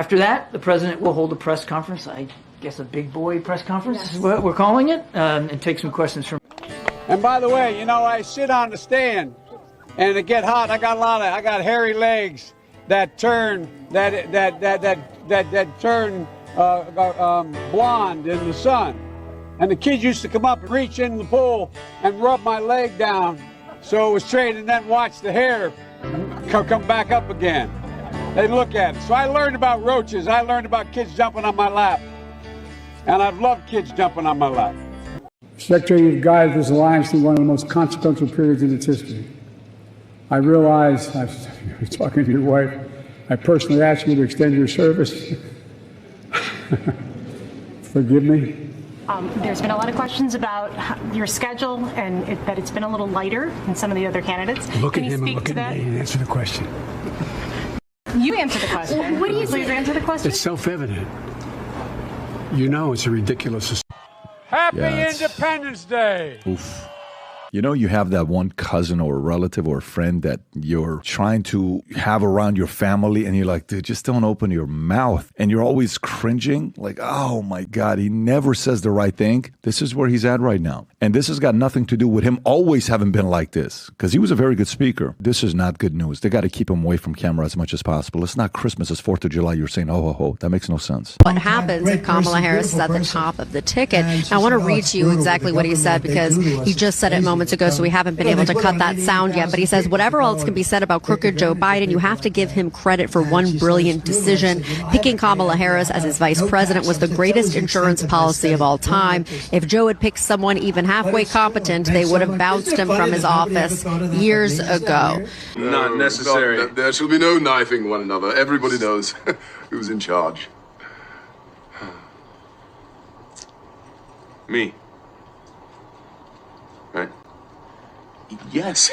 After that, the president will hold a press conference. I guess a big boy press conference is what we're calling it, and take some questions from. And by the way, you know, I sit on the stand, and it get hot. I got hairy legs that turn blonde in the sun. And the kids used to come up and reach in the pool and rub my leg down so it was straight, and then watch the hair come back up again. They'd look at it. So I learned about roaches. I learned about kids jumping on my lap. And I've loved kids jumping on my lap. Secretary, you've guided this alliance through one of the most consequential periods in its history. I realize, I was talking to your wife, I personally asked you to extend your service. Forgive me. There's been a lot of questions about your schedule and that it's been a little lighter than some of the other candidates. Look at him and look at me and answer the question. You answer the question. What do you please answer the question? It's self-evident. You know it's a ridiculous. Happy Independence Day! Oof. You know, you have that one cousin or relative or friend that you're trying to have around your family, and you're like, dude, just don't open your mouth. And you're always cringing, like, oh my God, he never says the right thing. This is where he's at right now. And this has got nothing to do with him always having been like this, because he was a very good speaker. This is not good news. They got to keep him away from camera as much as possible. It's not Christmas, it's 4th of July. You're saying, ho, ho, ho. That makes no sense. What happens if Kamala Harris is at the top of the ticket? I want to read to you exactly what he said, because he just said it moments ago, so we haven't been able to cut that sound yet. But he says, whatever else can be said about crooked Joe Biden, you have to give him credit for one brilliant decision. Picking Kamala Harris as his vice president was the greatest insurance policy of all time. If Joe had picked someone even halfway competent, they would have bounced him from his office years ago. Not necessary. There shall be no knifing one another. Everybody knows who's in charge. Me. Right? Yes.